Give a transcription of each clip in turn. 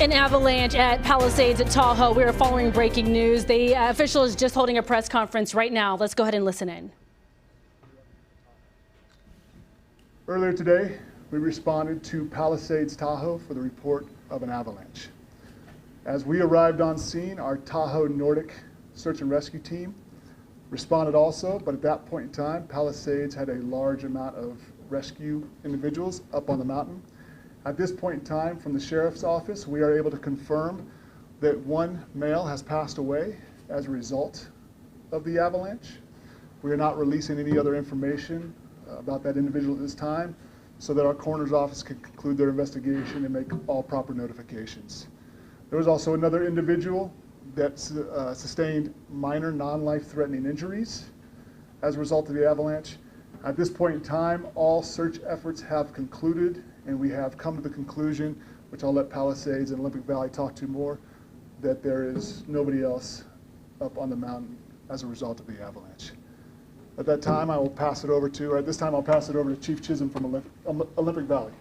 An avalanche at Palisades Tahoe. We are following breaking news. The official is just holding a press conference right now. Let's go ahead and listen in. Earlier today, we responded to Palisades Tahoe for the report of an avalanche. As we arrived on scene, our Tahoe Nordic search and rescue team responded also, but at that point in time, Palisades had a large amount of rescue individuals up on the mountain. At this point in time, from the sheriff's office, we are able to confirm that one male has passed away as a result of the avalanche. We are not releasing any other information about that individual at this time, so that our coroner's office can conclude their investigation and make all proper notifications. There was also another individual that sustained minor non-life-threatening injuries as a result of the avalanche. At this point in time, all search efforts have concluded, and we have come to the conclusion, which I'll let Palisades and Olympic Valley talk to more, that there is nobody else up on the mountain as a result of the avalanche. At that time, I will pass it over to, or at this time, I'll pass it over to Chief Chisholm from Olympic Valley.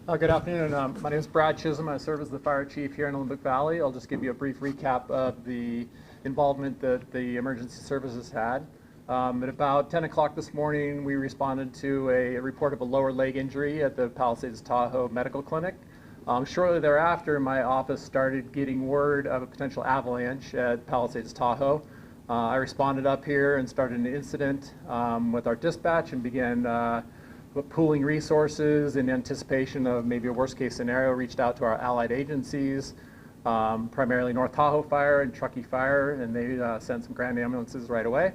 Good afternoon. My name is Brad Chisholm. I serve as the fire chief here in Olympic Valley. I'll just give you a brief recap of the involvement that the emergency services had. At about 10 o'clock this morning, we responded to a report of a lower leg injury at the Palisades Tahoe Medical Clinic. Shortly thereafter, my office started getting word of a potential avalanche at Palisades Tahoe. I responded up here and started an incident with our dispatch and began pooling resources in anticipation of maybe a worst case scenario. Reached out to our allied agencies, primarily North Tahoe Fire and Truckee Fire, and they sent some grand ambulances right away.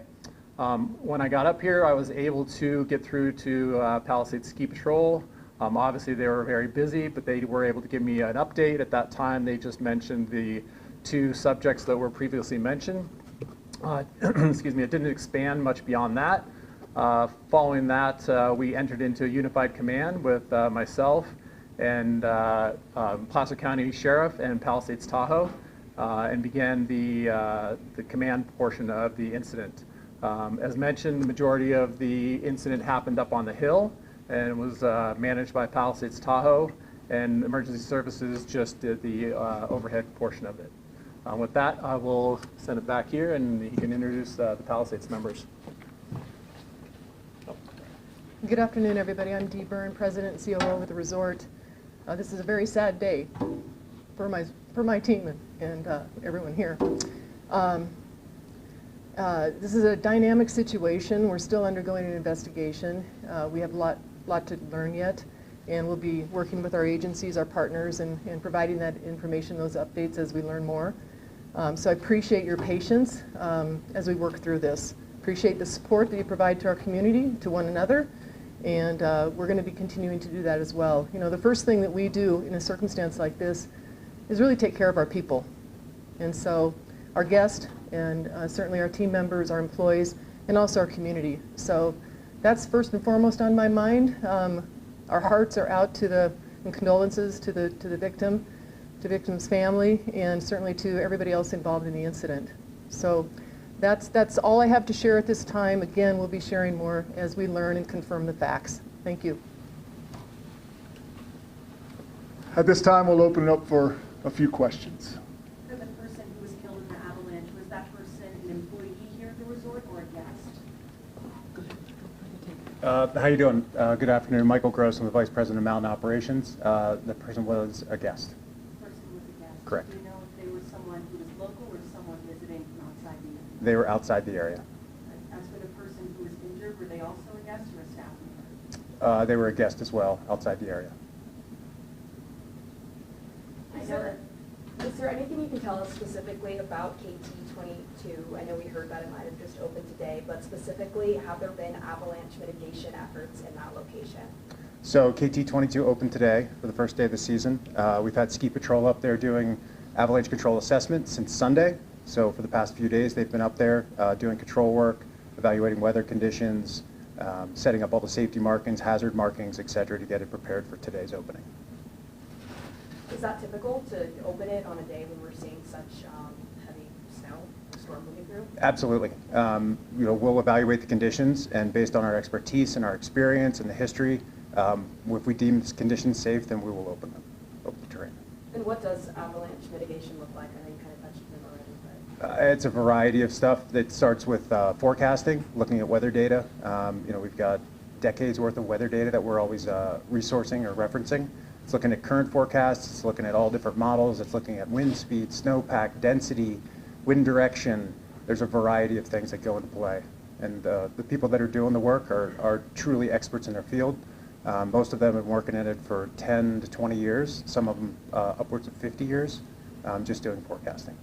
When I got up here, I was able to get through to Palisades Ski Patrol. Obviously they were very busy, but they were able to give me an update. At that time, they just mentioned the two subjects that were previously mentioned. Excuse me, it didn't expand much beyond that. Following that, we entered into a unified command with myself and Placer County Sheriff and Palisades Tahoe, and began the command portion of the incident. As mentioned, the majority of the incident happened up on the hill and was managed by Palisades Tahoe, and emergency services just did the overhead portion of it. With that, I will send it back here, and he can introduce the Palisades members. Good afternoon, everybody. I'm Dee Byrne, President and COO of the resort. This is a very sad day for my team and everyone here. This is a dynamic situation. We're still undergoing an investigation. We have a lot to learn yet, and we'll be working with our agencies, our partners, and providing that information, those updates as we learn more. So I appreciate your patience as we work through this. Appreciate the support that you provide to our community, to one another, and we're going to be continuing to do that as well. You know, the first thing that we do in a circumstance like this is really take care of our people. And so our guests and certainly our team members, our employees, and also our community. So that's first and foremost on my mind. Our hearts are out to and condolences to the victim, to victim's family, and certainly to everybody else involved in the incident. So that's all I have to share at this time. Again, we'll be sharing more as we learn and confirm the facts. Thank you. At this time, we'll open it up for a few questions. For the person who was killed in the avalanche, was that person an employee here at the resort or a guest? How you doing? Good afternoon. Michael Gross. I'm the Vice President of Mountain Operations. The person was a guest. The person was a guest. Correct. Do you know if they were someone who was local or someone visiting from outside the area? They were outside the area. As for the person who was injured, were they also a guest or a staff member? They were a guest as well, outside the area. Is there anything you can tell us specifically about KT-22? I know we heard that it might have just opened today, but specifically, have there been avalanche mitigation efforts in that location? So KT-22 opened today for the first day of the season. We've had Ski Patrol up there doing avalanche control assessment since Sunday. So for the past few days, they've been up there doing control work, evaluating weather conditions, setting up all the safety markings, hazard markings, et cetera, to get it prepared for today's opening. Is that typical to open it on a day when we're seeing such heavy snow, storm moving through? Absolutely. We'll evaluate the conditions, and based on our expertise and our experience and the history, if we deem this condition safe, then we will open the terrain. And what does avalanche mitigation look like? I know you kind of touched on it already, but. It's a variety of stuff that starts with forecasting, looking at weather data. We've got decades worth of weather data that we're always resourcing or referencing. It's looking at current forecasts, it's looking at all different models, it's looking at wind speed, snowpack, density, wind direction. There's a variety of things that go into play. And the people that are doing the work are truly experts in their field. Most of them have been working in it for 10 to 20 years, some of them upwards of 50 years, just doing forecasting.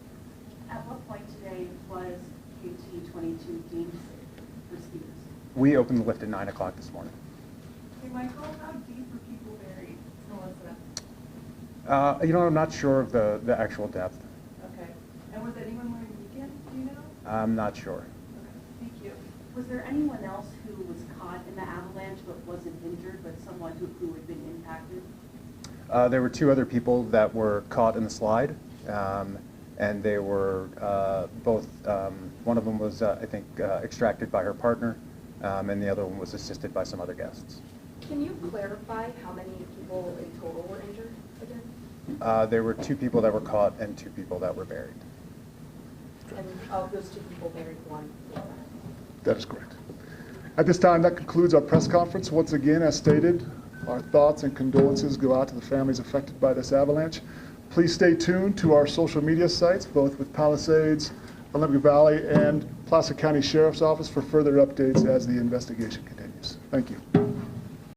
At what point today was KT 22 deemed safe for skiers? We opened the lift at 9 o'clock this morning. Hey, Michael, how deep were people buried? I'm not sure of the actual depth. Okay. And was anyone wearing weekend, do you know? I'm not sure. Okay, thank you. Was there anyone else who was caught in the avalanche but wasn't injured, but someone who had been impacted? There were 2 other people that were caught in the slide, and they were both, one of them was, I think, extracted by her partner, and the other one was assisted by some other guests. Can you clarify how many people in total were injured again? There were 2 people that were caught and 2 people that were buried. And of those 2 people, buried one. That is correct. At this time, that concludes our press conference. Once again, as stated, our thoughts and condolences go out to the families affected by this avalanche. Please stay tuned to our social media sites, both with Palisades, Olympic Valley, and Placer County Sheriff's Office for further updates as the investigation continues. Thank you.